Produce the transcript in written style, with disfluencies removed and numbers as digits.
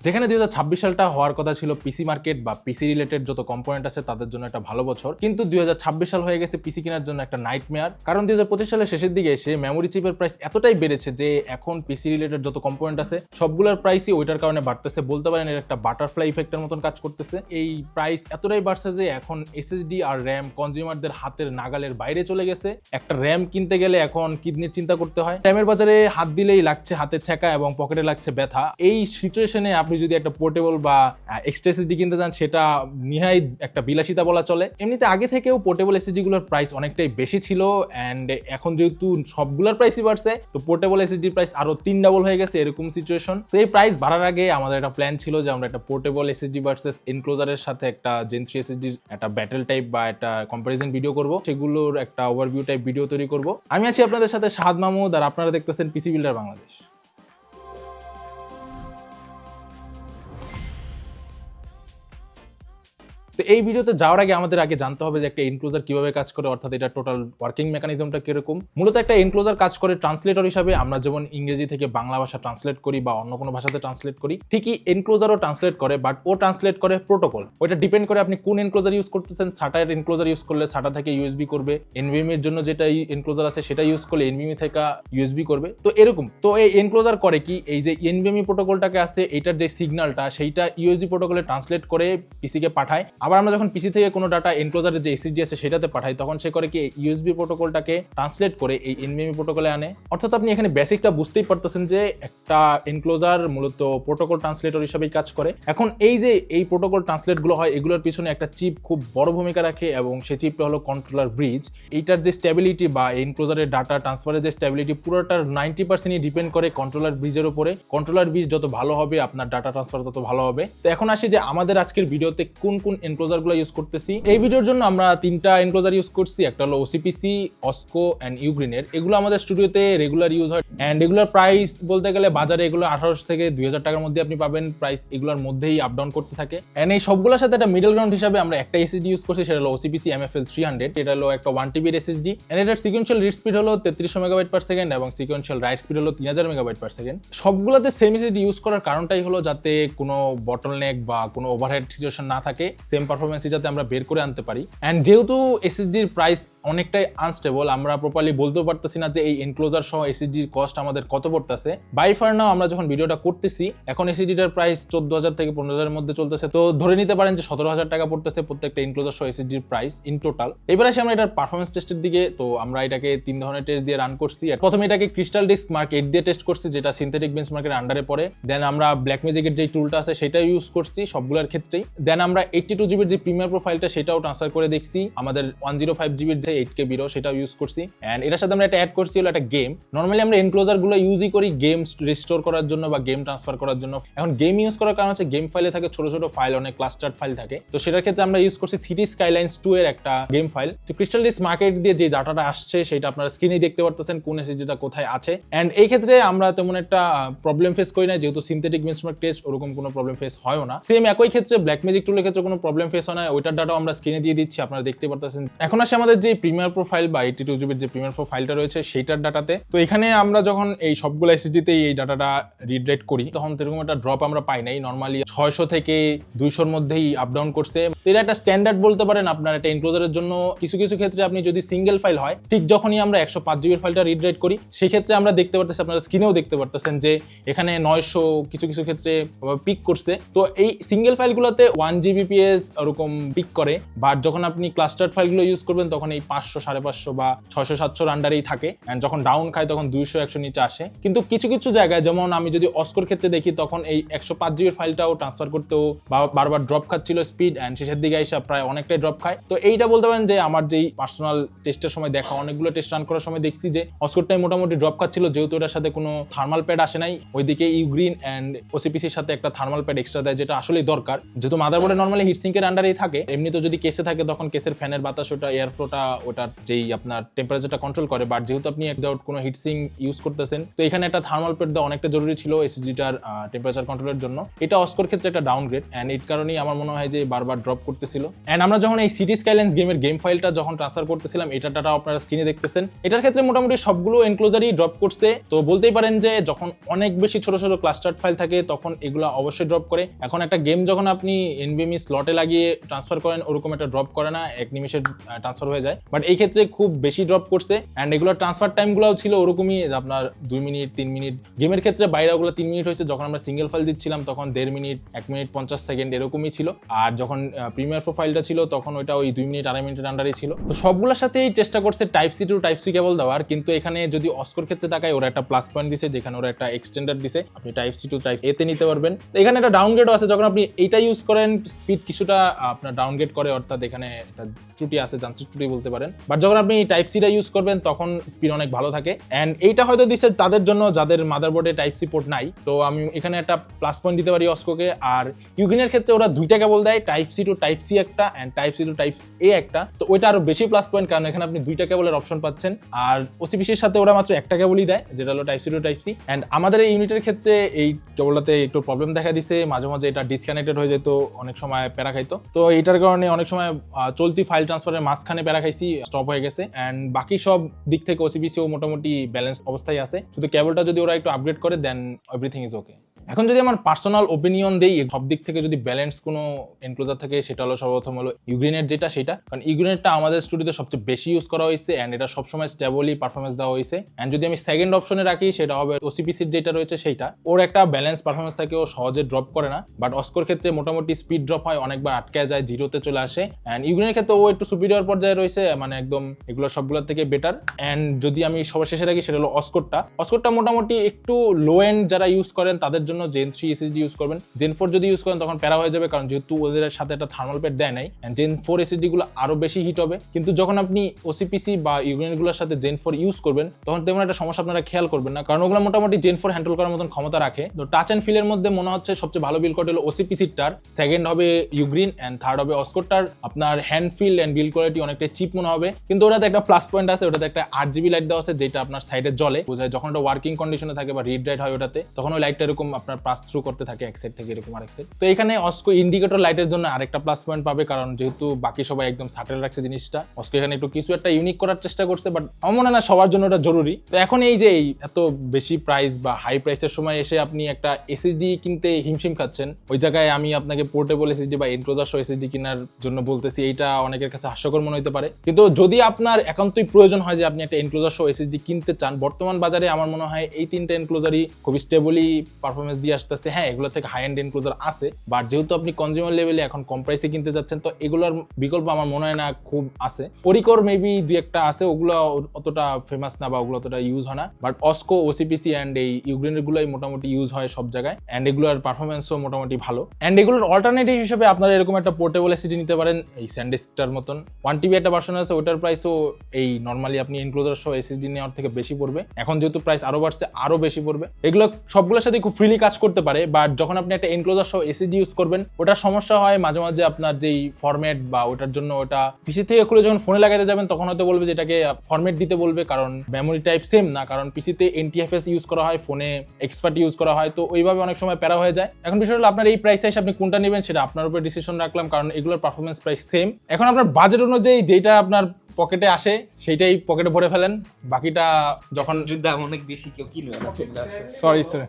যেখানে 2026 সালটা হওয়ার কথা ছিল পিসি মার্কেট বা পিসি রিলেটেড যত কম্পোনেন্ট আছে তাদের জন্য একটা ভালো বছর, কিন্তু 2026 সাল হয়ে গেছে পিসি কেনার জন্য একটা নাইটমেয়ার। কারণ 2025 সালের শেষের দিকে এসে মেমোরি চিপের প্রাইস এতটাই বেড়েছে যে এখন পিসি রিলেটেড যত কম্পোনেন্ট আছে সবগুলোর প্রাইসই ওইটার কারণে বাড়তেছে। বলতে পারেন এর একটা বাটারফ্লাই ইফেক্টের মতন কাজ করতেছে। এই প্রাইস এতটাই বাড়ছে যে এখন এসএসডি আর র্যাম কনজিউমারদের হাতের নাগালের বাইরে চলে গেছে। একটা র্যাম কিনতে গেলে এখন কিডনির চিন্তা করতে হয়। র্যামের বাজারে হাত দিলেই লাগছে হাতে ছ্যাঁকা এবং পকেটে লাগছে ব্যথা। এই সিচুয়েশনে আপনি যদি একটা পোর্টেবল বা এক্সট্রা এসএসডি কিনতে চান সেটা নিহাই একটা বিলাসিতা বলা চলে। এমনিতে আগে থেকেও পোর্টেবল এসএসডি গুলোর প্রাইস অনেকটাই বেশি ছিল, এন্ড এখন যেহেতু সবগুলোর প্রাইসই বাড়ছে তো পোর্টেবল এসএসডি প্রাইস আরো 3 ডাবল হয়ে গেছে, এরকম সিচুয়েশন। তো এই প্রাইস বাড়ার আগে আমাদের একটা প্ল্যান ছিল যে আমরা একটা পোর্টেবল এসএসডি ভার্সেস এনক্লোজারের সাথে একটা জেন 3 এসএসডির একটা ব্যাটেল টাইপ বা একটা কম্পারিজন ভিডিও করব, সেগুলোর একটা ওভারভিউ টাইপ ভিডিও তৈরি করব। আমি আছি আপনাদের সাথে শাহাদ মাহমুদ, আর আপনারা দেখতেছেন পিসি বিল্ডার বাংলাদেশ। তো এই ভিডিওতে যাওয়ার আগে আমাদের আগে জানতে হবে যে একটা এনক্লোজার কিভাবে কাজ করে, অর্থাৎ এটা টোটাল ওয়ার্কিং মেকানিজমটা কিরকম। মূলত একটা এনক্লোজার কাজ করে ট্রান্সলেটর হিসাবে। আমরা যেমন ইংরেজি থেকে বাংলা ভাষা ট্রান্সলেট করি বা অন্য কোনো ভাষাতে ট্রান্সলেট করি, ঠিকই এনক্লোজারও ট্রান্সলেট করে, বাট ও ট্রান্সলেট করে প্রোটোকল। ওইটা ডিপেন্ড করে আপনি কোন এনক্লোজার ইউজ করতেছেন। সাটার এনক্লোজার ইউজ করলে সাটা থেকে ইউএসবি করবে, এনভিএমি এর জন্য যেটা এনক্লোজার আছে সেটা ইউজ করলে এনভিএমি থেকে ইউএসবি করবে। তো এরকম। তো এই এনক্লোজার করে কি, এই যে এনভিএমি প্রোটোকলটাকে আছে এটার যে সিগন্যালটা সেইটা ইউএসবি প্রোটোকলে ট্রান্সলেট করে পিসি কে পাঠায়। আবার আমরা যখন পিসি থেকে কোনো ডাটা এনক্লোজারের যে এসএসডি আছে সেটাতে পাঠাই, তখন সে করে কি ইউএসবি প্রোটোকলটাকে ট্রান্সলেট করে এই এনভিএমি প্রোটোকলে আনে। অর্থাৎ আপনি এখানে বেসিকটা বুঝতেই পারতেছেন যে একটা এনক্লোজার মূলত প্রোটোকল ট্রান্সলেটর হিসেবেই কাজ করে। এখন এই যে এই প্রোটোকল ট্রান্সলেট গুলো হয় এগুলোর পিছনে একটা চিপ খুব বড় ভূমিকা রাখে, এবং সেই চিপটা হলো কন্ট্রোলার ব্রিজ। এইটার যে স্টেবিলিটি বা এনক্লোজারের ডাটা ট্রান্সফারের যে স্টেবিলিটি পুরোটার 90% ডিপেন্ড করে কন্ট্রোলার ব্রিজের উপরে। কন্ট্রোলার ব্রিজ যত ভালো হবে আপনার ডাটা ট্রান্সফার তত ভালো হবে। তো এখন আসি যে আমাদের আজকের ভিডিওতে কোন কোন এনক্লোজার গুলো ইউজ করতেছি। এই ভিডিওর জন্য আমরা 3টা এনক্লোজার ইউজ করছি। একটা হলো ওসিপিসি, অস্কো এন্ড ইউগ্রিনের। এগুলো আমাদের স্টুডিওতে রেগুলার ইউজ হয়, এন্ড এগুলোর প্রাইস বলতে গেলে বাজারে এগুলো 1800 থেকে 2000 টাকার মধ্যে আপনি পাবেন। প্রাইস এগুলোর মধ্যেই আপ ডাউন করতে থাকে। এন্ড এই সবগুলোর সাথে একটা মিডল গ্রাউন্ড হিসাবে আমরা একটা এসএসডি ইউজ করছি, সেটা হলো ওসিপিসি MFL 300। এটা হলো একটা 1 TB এসএসডি, এন্ড এটার সিকোয়েন্সিয়াল রিড স্পিড হলো 3300 মেগাবাইট/সেকেন্ড এবং সিকোয়েন্সিয়াল রাইট স্পিড হলো 3000 মেগাবাইট/সেকেন্ড। সবগুলোতে সেম এসএসডি ইউজ করার কারণটাই হলো যাতে কোনো বটলনেক বা কোনো ওভারহেড সিচুয়েশন না থাকে, সেম পারফরমেন্স যাতে আমরা বের করে আনতে পারি। এন্ড যেহেতু এসএসডির প্রাইস অনেকটাই আনস্টেবল, আমরা প্রপারলি বলতেও পারতেছি না যে এই এনক্লোজার সহ এসএসডির কস্ট আমাদের কত পড়তেছে। বাই ফার নাও আমরা যখন ভিডিওটা করতেছি এখন এসএসডিটার প্রাইস 14000 থেকে 15000 এর মধ্যে চলতেছে। তো ধরে নিতে পারেন যে 17000 টাকা পড়তেছে প্রত্যেকটা এনক্লোজার সহ এসএসডির প্রাইস ইন টোটাল। এবার আসি আমরা এটার পারফরমেন্স টেস্টের দিকে। তো আমরা এটাকে 3 ধরনের টেস্ট দিয়ে রান করছি। প্রথমে এটাকে ক্রিস্টাল ডিস্ক মার্ক 8 দিয়ে টেস্ট করছি, যেটা সিনথেটিক বেঞ্চমার্কের আন্ডারে পড়ে। দেন আমরা ব্ল্যাকম্যাজিকের যে টুলটা আছে সেটা ইউজ করছি সবগুলোর ক্ষেত্রেই। দেন আমরা 82 জিবির যে প্রিমিয়ার প্রোফাইলটা সেটাও ট্রান্সফার করে দেখছি। আমাদের 105 জিবির যে 8K বিরো সেটাও ইউজ করছি। এন্ড এটার সাথে আমরা একটা অ্যাড করছি হলো একটা গেম। নরমালি আমরা এনক্লোজার গুলো ইউজই করি গেম রিস্টোর করার জন্য বা গেম ট্রান্সফার করার জন্য। এখন গেম ইউজ করার কারণ হচ্ছে গেম ফাইলে থাকে ছোট ছোট ফাইল, অনেক ক্লাস্টার্ড ফাইল থাকে। তো সেটার ক্ষেত্রে আমরা ইউজ করছি সিটি স্কাইলাইন্স 2 এর একটা গেম ফাইল। তো ক্রিস্টাল ডিস্ক মার্কেট দিয়ে যে ডাটাটা আসছে সেটা আপনারা স্ক্রিনে দেখতে পারতেছেন কোন এসএসডিটা কোথায় আছে। এন্ড এই ক্ষেত্রে আমরা তেমন একটা প্রবলেম ফেস করি না, যেহেতু সিনথেটিক বেঞ্চমার্ক টেস্ট ওরকম কোনো প্রবলেম ফেস হয়ও না। সেম একই ক্ষেত্রে ব্ল্যাকম্যাজিক টুলের ক্ষেত্রে কোনো প্রবলেম ফেস হয় না, ওইটার ডাটাও আমরা স্ক্রিনে দিয়ে দিচ্ছি, আপনারা দেখতে পারতেছেন। এখন আসে আমাদের যে প্রিমিয়ার প্রোফাইল বা 82 জিবির যে প্রিমিয়ার প্রোফাইলটা রয়েছে সেইটার ডাটাতে। তো এখানে আমরা যখন এই সবগুলো এসএসডিতে এই ডাটাটা রিড রাইট করি তখন এরকম একটা ড্রপ আমরা পাই নাই। নরমালি 600 থেকে 200 এর মধ্যেই আপ ডাউন করছে। তো এটা একটা স্ট্যান্ডার্ড বলতে পারেন আপনার একটা এনক্লোজারের জন্য। কিছু কিছু ক্ষেত্রে আপনি যদি সিঙ্গেল ফাইল হয়, ঠিক যখনই আমরা 105 জিবির ফাইলটা রিড রাইট করি সেই ক্ষেত্রে আমরা দেখতে পারতেছি, আপনারা স্ক্রিনেও দেখতে পারতেছেন যে এখানে 900 কিছু কিছু ক্ষেত্রে পিক করছে। তো এই সিঙ্গেল ফাইলগুলোতে 1 Gbps ওরকম পিক করে, বাট যখন আপনি ক্লাস্টার্ড ফাইলগুলো ইউজ করবেন তখন এই 500, 550 বা 600-700 আন্ডারেই থাকে। এন্ড যখন ডাউন খায় তখন 200-100 নিচে আসে। কিন্তু কিছু কিছু জায়গায় যেমন আমি যদি অস্কোর ক্ষেত্রে দেখি তখন এই 105 জিবির ফাইলটাও ট্রান্সফার করতেও বারবার ড্রপ খাচ্ছিল স্পিড, এন্ড শেষের দিকে এসে প্রায় অনেকটাই ড্রপ খায়। তো এইটা বলতে পারেন যে আমার যেই পার্সোনাল টেস্টের সময় দেখা, অনেকগুলো টেস্ট রান করার সময় দেখছি যে অস্কোরটাই মোটামুটি ড্রপ খাচ্ছিল, যেহেতু এটার সাথে কোনো থার্মাল প্যাড আসে নাই। ওইদিকে ইউগ্রিন এন্ড ওসিপিসির সাথে একটা থার্মাল প্যাড এক্সট্রা দেয়, যেটা আসলেই দরকার, যেহেতু মাদারবোর্ডে নরমালি হিটসিঙ্কের এর আন্ডারেই থাকে। এমনি তো যদি কেসে থাকে তখন কেসের ফ্যানের বাতাস ওটা এয়ার ফ্লোটা ওটার যেই আপনার টেম্পারেচারটা কন্ট্রোল করে, বাট যেহেতু আপনি উইদাউট কোনো হিটসিং ইউজ করতেছেন তো এখানে একটা থার্মাল প্যাড দেওয়া অনেকটা জরুরি ছিল এসএসডিটার টেম্পারেচার কন্ট্রোলের জন্য। এটা অস্কোর ক্ষেত্রে একটা ডাউনগ্রেড এন্ড এর কারণেই আমার মনে হয় যে বারবার ড্রপ করতেছিল। এন্ড আমরা যখন এই সিটি স্কাইলাইন্স গেমের গেম ফাইলটা যখন ট্রান্সফার করতেছিলাম এটা ডাটা আপনারা স্ক্রিনে দেখতেছেন, এটার ক্ষেত্রে মোটামুটি সবগুলো এনক্লোজারই ড্রপ করছে। তো বলতেই পারেন যে যখন অনেক বেশি ছোট ছোট ক্লাস্টার্ড ফাইল থাকে তখন এগুলো অবশ্যই ড্রপ করে। এখন একটা গেম যখন আপনি এনভিএমই স্লটে লাগিয়ে ট্রান্সফার করেন ওরকম একটা ড্রপ করে না, এক নিমিষে ট্রান্সফার হয়ে যায়, বাট এই ক্ষেত্রে খুব বেশি ড্রপ করছে। এন্ড এগুলো ট্রান্সফার টাইমগুলোও ছিল ওরকমই আপনার 2 মিনিট 3 মিনিট, গেমের ক্ষেত্রে বাইরে ওগুলো 3 মিনিট হয়েছে, যখন আমরা সিঙ্গেল ফাইল দিচ্ছিলাম তখন 1.5 মিনিট 1 মিনিট 50 সেকেন্ড এরকমই ছিল, আর যখন প্রিমিয়ার প্রো ফাইলটা ছিল তখন ওইটা ওই 2 মিনিট 2.5 মিনিটের আন্ডারেই ছিল। তো সবগুলোর সাথেই চেষ্টা করছে type C to type C cable দেওয়ার, কিন্তু এখানে যদি অস্কোর ক্ষেত্রে তাকায় ওরা একটা প্লাস পয়েন্ট দিছে যেখানে ওরা একটা এক্সটেন্ডার দিছে, আপনি টাইপ সি টু টাইপ এ তে নিতে পারবেন। তো এখানে একটা ডাউনগ্রেডও আছে, যখন আপনি এইটা ইউজ করেন স্পিড কিছুটা আপনার ডাউনগ্রেড করে, অর্থাৎ এখানে একটা ত্রুটি আছে, যান্ত্রিক ত্রুটি বলতে পারেন, বাট যখন আপনি টাইপ সিটা ইউজ করবেন তখন স্পিড অনেক ভালো থাকে। এন্ড এইটা হয়তো দিছে তাদের জন্য যাদের মাদারবোর্ডে টাইপ সি পোর্ট নাই, তো আমি এখানে একটা প্লাস পয়েন্ট দিতে পারি অস্কোকে। আর ইউগ্রিনের ক্ষেত্রে ওরা দুইটা কেবল দেয়, type C to type C একটা and type C to type A একটা, তো ওইটা আরো বেশি প্লাস পয়েন্ট কারণ এখানে আপনি দুইটা কেবলের অপশন পাচ্ছেন। আর ওসিপিসির সাথে ওরা মাত্র একটা কেবলই দেয় যেটা হলো type C to type C. And আমাদের এই ইউনিটের ক্ষেত্রে এই কেবলটাতে একটু প্রবলেম দেখা দিছে, মাঝে মাঝে এটা ডিসকানেক্টেড হয়ে যেত, অনেক সময় প্যারা খাইতো। তো এইটার কারণে অনেক সময় চলতি ফাইল ট্রান্সফারের মাঝখানে প্যারা খাইছি, স্টপ হয়ে গেছে। এন্ড বাকি সব দিক থেকে ওসিপিসিও মোটামুটি ব্যালেন্স অবস্থায় আছে, শুধু কেবলটা যদি ওরা একটু আপগ্রেড করে দেন এভরিথিং ইজ ওকে। এখন যদি আমার পার্সোনাল ওপিনিয়ন দেই সব দিক থেকে যদি ব্যালেন্স কোনো এনক্লোজার থাকে সেটা হলো সর্বপ্রথম হলো ইউগ্রিনেট যেটা, সেটা কারণ ইউগ্রিনেটটা আমাদের স্টুডিওতে সবচেয়ে বেশি ইউজ করা হয়েছে এন্ড এটা সবসময় স্টেবলি পারফরমেন্স দেওয়া হয়েছে। এন্ড যদি আমি সেকেন্ড অপশনে রাখি সেটা হবে ওসিপিসির যেটা রয়েছে সেইটা, ওর একটা ব্যালেন্স পারফরমেন্স থাকে, ও সহজে ড্রপ করে না, বাট অস্কোর ক্ষেত্রে মোটামুটি স্পিড ড্রপ হয়, অনেকবার আটকে যায়, জিরোতে চলে আসে। এন্ড ইউগ্রিনের ক্ষেত্রে ও একটু সুপিরিয়র পর্যায়ে রয়েছে, মানে একদম এগুলো সবগুলোর থেকে বেটার। এন্ড যদি আমি সবার শেষে রাখি সেটা হলো অস্কোরটা মোটামুটি একটু লো এন্ড যারা ইউজ করেন তাদের জন্য জেন 3 এসএসডি ইউজ করবেন। জেন 4 যদি ইউজ করেন তখন প্যারা হয়ে যাবে, কারণ যেহেতু ওদের সাথে একটা থার্মাল প্যাড দেয় নাই, জেন 4 এসএসডি গুলো আরো বেশি হিট হবে। কিন্তু যখন আপনি ওসিপিসি বা ইউগ্রিনেট গুলোর সাথে জেন 4 ইউজ করবেন তখন তেমন একটা সমস্যা আপনারা খেয়াল করবেন না, কারণ ওগুলো মোটামুটি জেন 4 হ্যান্ডেল করার মতন ক্ষমতা রাখে। তো টাচ এন্ড ফিলের মধ্যে মনে হচ্ছে সবচেয়ে ভালো বিল কোয়ালিটি হলো ওসিপিসিটার, সেকেন্ড হবে ইউগ্রিন এন্ড থার্ড হবে অস্কোরটার। আপনার hand feel and build quality অনেকটা চিপ মনে হবে, কিন্তু ওটাতে একটা প্লাস পয়েন্ট আছে, ওটাতে একটা 8GB লাইট দেওয়া আছে যেটা আপনার সাইডে জ্বলে, বোঝায় যখন ওটা ওয়ার্কিং কন্ডিশনে থাকে বা রিড রাইট হয় ওটাতে, তখন ওই লাইটটা এরকম আপনার পাস থ্রু করতে থাকে এক সাইড থেকে এরকম আরেক সাইড। তো এখানে অস্কো ইন্ডিকেটর লাইটের জন্য আরেকটা প্লাস পয়েন্ট পাবে, কারণ যেহেতু বাকি সবাই একদম সাটেল রাখছে জিনিসটা, অস্কো এখানে একটু কিছু একটা ইউনিক করার চেষ্টা করছে, বাট আমার মনে হয় না সবার জন্য এটা জরুরি। তো এখন এই যে এত বেশি প্রাইস বা হাই প্রাইসের সময় এসে আপনি একটা এসএসডি কিনতে হিমশিম খাচ্ছেন, ওই জায়গায় আমি আপনাকে পোর্টেবল এসএসডি বা এনক্লোজার সহ এসএসডি কেনার জন্য বলতেছি, এইটা অনেকের কাছে হাস্যকর মনে হতে পারে, কিন্তু যদি আপনার একান্তই প্রয়োজন হয় যে আপনি একটা এনক্লোজার সহ এসএসডি কিনতে চান, বর্তমান বাজারে আমার মনে হয় এই তিনটা এনক্লোজারই খুব স্টেবলি পারফরমেন্স দিয়ে আসতেছে। হ্যাঁ, এগুলো থেকে হাই এন্ড এনক্লোজার আছে, বাট যেহেতু আপনি কনজিউমার লেভেলে এখন কম প্রাইসে কিনতে যাচ্ছেন তো এগুলোর বিকল্প আমার মনে হয় না খুব আছে। ওরিকোর মেবি দুই একটা আছে, ওগুলো অতটা ফেমাস না বা ওগুলো অতটা ইউজ হয় না, বাট অস্কো ওসিপিসি এন্ড এই ইউগ্রিনের গুলোই মোটামুটি ইউজ হয় সব জায়গায়, এন্ড এগুলোর পারফরমেন্সও মোটামুটি ভালো। এন্ড এগুলোর অল্টারনেটিভ হিসেবে আপনারা এরকম একটা পোর্টেবল এসএসডি নিতে পারেন, এই স্যান্ডিস্কটার মতন 1TB একটা ভার্সন আছে, ওটার প্রাইসও এই নর্মালি আপনি এনক্লোজার সহ এসএসডি নেওয়ার থেকে বেশি পড়বে, এখন যেহেতু প্রাইস আরো বাড়ছে আরো বেশি পড়বে। এগুলো সবগুলোর সাথে খুব ফ্রিলি কাজ করতে পারে, বাট যখন আপনি একটা এনক্লোজার সহ এসএসডি ইউজ করবেন ওটার সমস্যা হয় মাঝে মাঝে আপনার যেই ফরম্যাট বা ওটার জন্য ওটা পিসি থেকে খুলে যখন ফোনে লাগাতে যাবেন তখন হয়তো বলবে যে এটাকে ফরম্যাট দিতে বলবে, কারণ মেমোরি টাইপ সেম না, কারণ পিসিতে NTFS ইউজ করা হয়, ফোনে এক্সপার্ট ইউজ করা হয়, তো ওইভাবে অনেক সময় প্যারা হয়ে যায়। এখন বিষয় হলো আপনার এই প্রাইসে এসে আপনি কোনটা নেবেন সেটা আপনার উপর ডিসিশন রাখলাম, কারণ এগুলোর পারফরমেন্স প্রাইস সেম। এখন আপনার বাজেট অনুযায়ী যেটা আপনার পকেটে আসে সেইটাই পকেটে ভরে ফেলেন, বাকিটা যখন দাম অনেক বেশি কেউ কিনবে না। Sorry sir.